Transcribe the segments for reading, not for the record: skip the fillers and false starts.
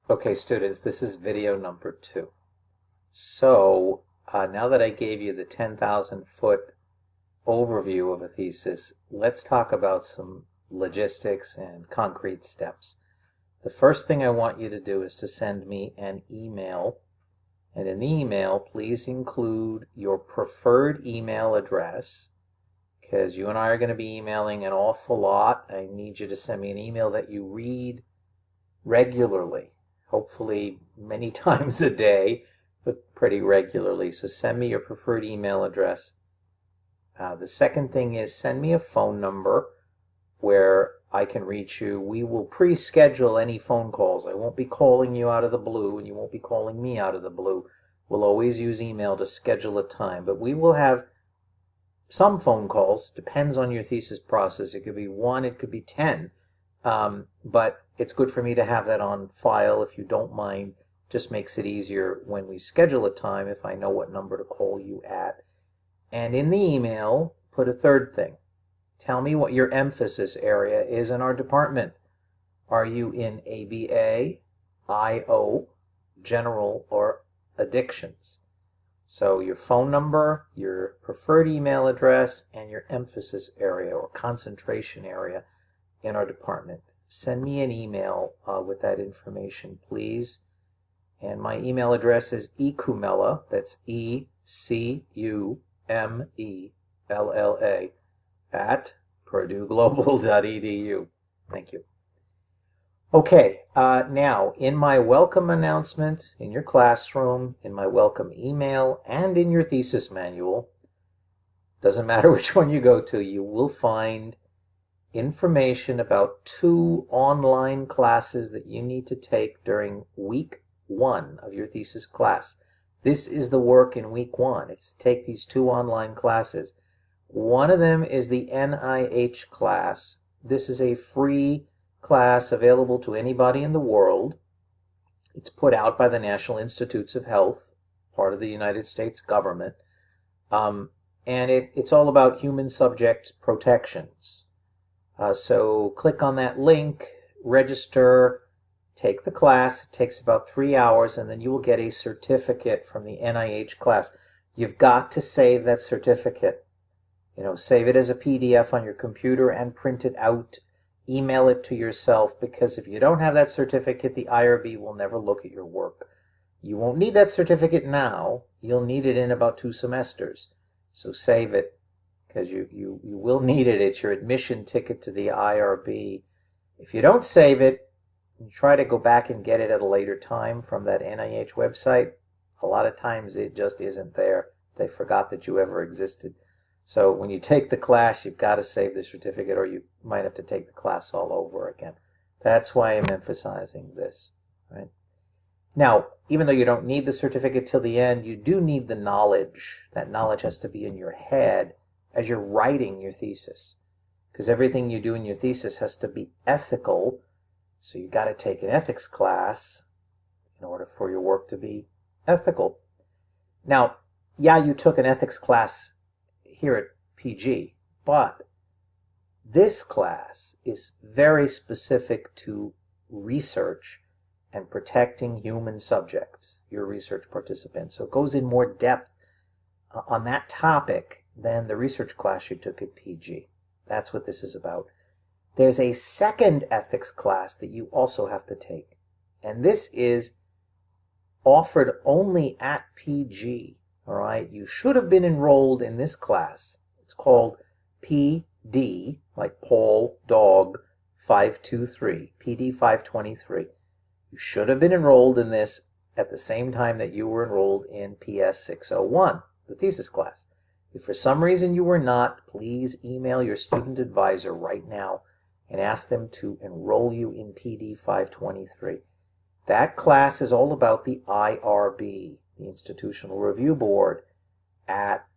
Okay, students, this is video number 2. So, now that I gave you the 10,000-foot overview of a thesis, let's talk about some logistics and concrete steps. The first thing I want you to do is to send me an email, and in the email, please include your preferred email address, because you and I are going to be emailing an awful lot. I need you to send me an email that you read regularly. Hopefully many times a day, but pretty regularly. So send me your preferred email address. The second thing is send me a phone number where I can reach you. We will pre-schedule any phone calls. I won't be calling you out of the blue, and you won't be calling me out of the blue. We'll always use email to schedule a time, but we will have some phone calls. Depends on your thesis process. It could be 1, it could be 10. But it's good for me to have that on file if you don't mind. Just makes it easier when we schedule a time if I know what number to call you at. And in the email, put a third thing. Tell me what your emphasis area is in our department. Are you in ABA, IO, General, or Addictions? So your phone number, your preferred email address, and your emphasis area or concentration area in our department. Send me an email with that information, please. And my email address is ecumella, that's ECUMELLA, at purdueglobal.edu. Thank you. Okay, now in my welcome announcement, in your classroom, in my welcome email, and in your thesis manual, doesn't matter which one you go to, you will find information about 2 online classes that you need to take during week 1 of your thesis class. This is the work in week 1. It's to take these 2 online classes. One of them is the NIH class. This is a free class available to anybody in the world. It's put out by the National Institutes of Health, part of the United States government. And it's all about human subject protections. So click on that link, register, take the class. It takes about 3 hours, and then you will get a certificate from the NIH class. You've got to save that certificate. Save it as a PDF on your computer and print it out. Email it to yourself, because if you don't have that certificate, the IRB will never look at your work. You won't need that certificate now. You'll need it in about 2 semesters. So save it, because you will need it. It's your admission ticket to the IRB. If you don't save it, you try to go back and get it at a later time from that NIH website, a lot of times it just isn't there. They forgot that you ever existed. So when you take the class, you've got to save the certificate, or you might have to take the class all over again. That's why I'm emphasizing this. Right? Now, even though you don't need the certificate till the end, you do need the knowledge. That knowledge has to be in your head as you're writing your thesis, because everything you do in your thesis has to be ethical. So you've got to take an ethics class in order for your work to be ethical. Now, yeah, you took an ethics class here at PG, but this class is very specific to research and protecting human subjects, your research participants. So it goes in more depth on that topic than the research class you took at PG. That's what this is about. There's a second ethics class that you also have to take, and this is offered only at PG. All right, you should have been enrolled in this class. It's called PD, like Paul, Dog, 523, PD 523. You should have been enrolled in this at the same time that you were enrolled in PS 601, the thesis class. If for some reason you were not, please email your student advisor right now and ask them to enroll you in PD 523. That class is all about the IRB, the Institutional Review Board at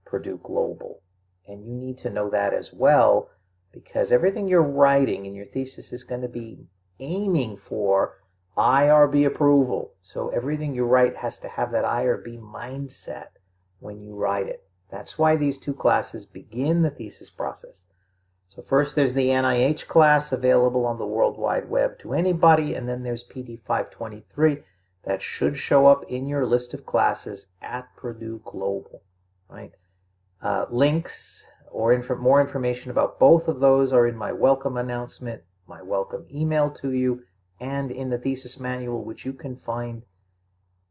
Purdue Global. And you need to know that as well, because everything you're writing in your thesis is going to be aiming for IRB approval. So everything you write has to have that IRB mindset when you write it. That's why these 2 classes begin the thesis process. So first there's the NIH class available on the World Wide Web to anybody, and then there's PD 523 that should show up in your list of classes at Purdue Global, right? Links or more information about both of those are in my welcome announcement, my welcome email to you, and in the thesis manual, which you can find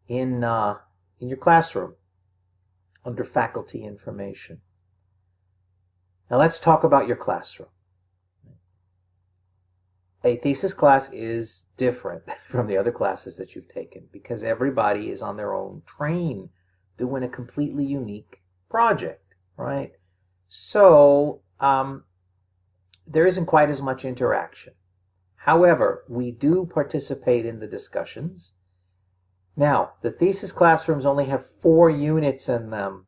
in your classroom under faculty information. Now let's talk about your classroom. A thesis class is different from the other classes that you've taken because everybody is on their own train doing a completely unique project, right? So there isn't quite as much interaction. However, we do participate in the discussions. Now, the thesis classrooms only have 4 units in them.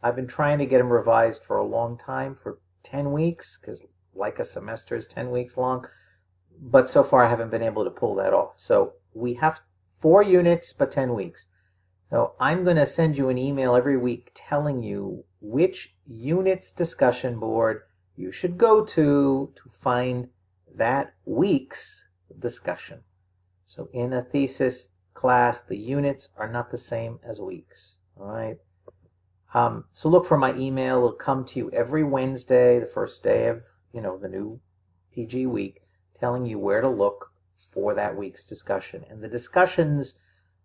I've been trying to get them revised for a long time, for 10 weeks, because like a semester is 10 weeks long, but so far I haven't been able to pull that off. So we have 4 units, but 10 weeks. So I'm going to send you an email every week telling you which unit's discussion board you should go to find that week's discussion. So in a thesis class, the units are not the same as weeks, all right? So look for my email. It'll come to you every Wednesday, the first day of, the new PG week, telling you where to look for that week's discussion. And the discussions,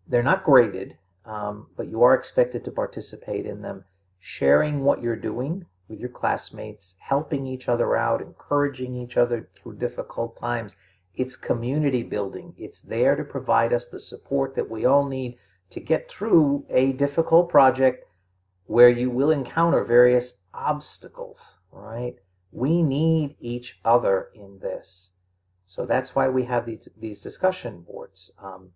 they're not graded, but you are expected to participate in them, sharing what you're doing with your classmates, helping each other out, encouraging each other through difficult times. It's community building. It's there to provide us the support that we all need to get through a difficult project where you will encounter various obstacles, right? We need each other in this. So that's why we have these discussion boards.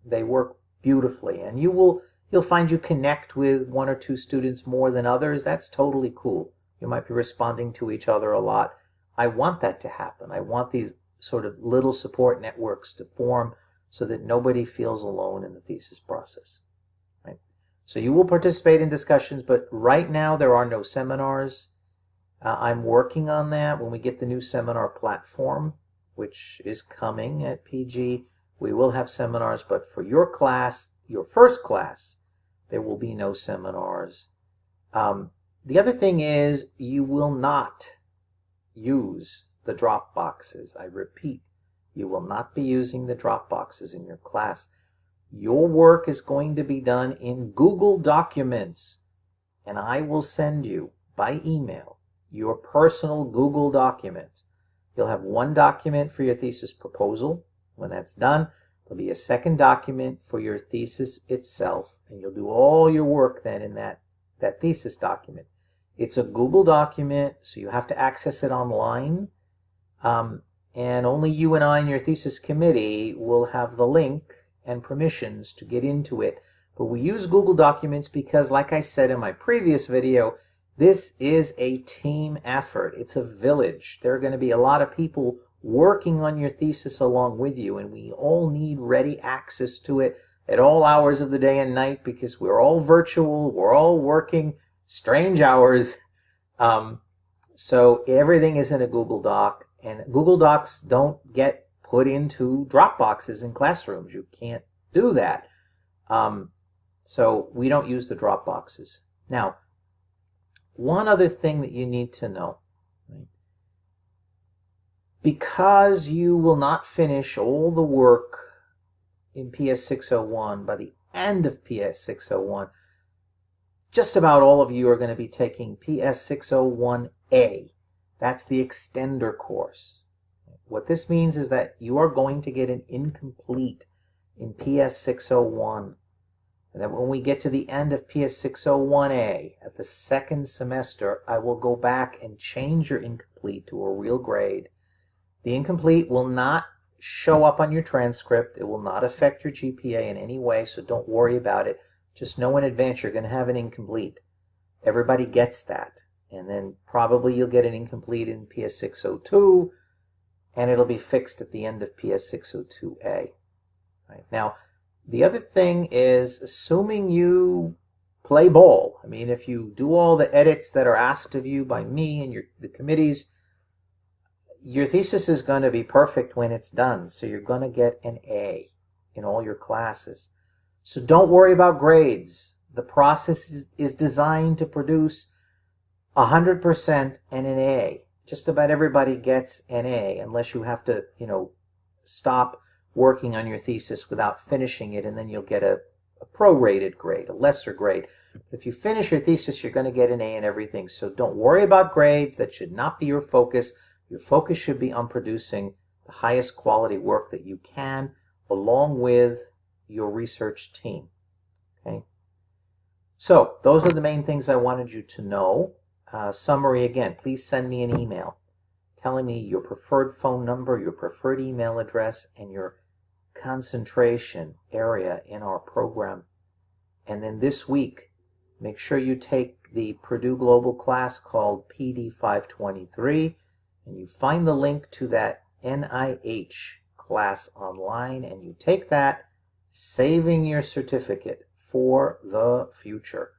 They work beautifully, and you'll find you connect with 1 or 2 students more than others. That's totally cool. You might be responding to each other a lot. I want that to happen. I want these sort of little support networks to form so that nobody feels alone in the thesis process. Right? So you will participate in discussions, but right now there are no seminars. I'm working on that. When we get the new seminar platform, which is coming at PG, we will have seminars, but for your class, your first class, there will be no seminars. The other thing is you will not use the drop boxes. I repeat, you will not be using the drop boxes in your class. Your work is going to be done in Google Documents, and I will send you by email your personal Google Documents. You'll have 1 document for your thesis proposal. When that's done, there'll be a second document for your thesis itself, and you'll do all your work then in that thesis document. It's a Google document, so you have to access it online, and only you and I and your thesis committee will have the link and permissions to get into it. But we use Google Documents because, like I said in my previous video, this is a team effort. It's a village. There are going to be a lot of people working on your thesis along with you, and we all need ready access to it at all hours of the day and night because we're all virtual, we're all working strange hours. So everything is in a Google Doc, and Google Docs don't get put into drop boxes in classrooms. You can't do that. So we don't use the drop boxes. Now, one other thing that you need to know, right? Because you will not finish all the work in PS 601 by the end of PS 601, just about all of you are going to be taking PS 601A. That's the extender course. What this means is that you are going to get an incomplete in PS 601. And that when we get to the end of PS 601A, at the second semester, I will go back and change your incomplete to a real grade. The incomplete will not show up on your transcript. It will not affect your GPA in any way, so don't worry about it. Just know in advance you're going to have an incomplete. Everybody gets that. And then probably you'll get an incomplete in PS 602, and it'll be fixed at the end of PS 602A. Right? Now, the other thing is, assuming you play ball, I mean, if you do all the edits that are asked of you by me and the committees, your thesis is going to be perfect when it's done, so you're going to get an A in all your classes. So don't worry about grades. The process is designed to produce 100% and an A. Just about everybody gets an A, unless you have to, stop working on your thesis without finishing it, and then you'll get a prorated grade, a lesser grade. If you finish your thesis, you're going to get an A in everything. So don't worry about grades. That should not be your focus. Your focus should be on producing the highest quality work that you can, along with your research team. Okay. So those are the main things I wanted you to know. Summary again, please send me an email telling me your preferred phone number, your preferred email address, and your concentration area in our program. And then this week, make sure you take the Purdue Global class called PD 523, and you find the link to that NIH class online, and you take that, saving your certificate for the future.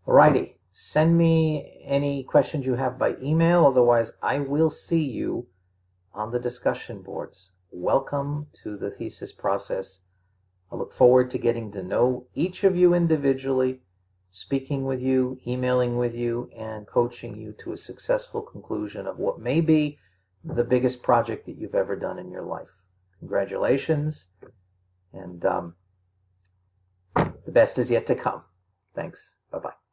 Alrighty, send me any questions you have by email. Otherwise, I will see you on the discussion boards. Welcome to the thesis process. I look forward to getting to know each of you individually, speaking with you, emailing with you, and coaching you to a successful conclusion of what may be the biggest project that you've ever done in your life. Congratulations, and the best is yet to come. Thanks. Bye-bye.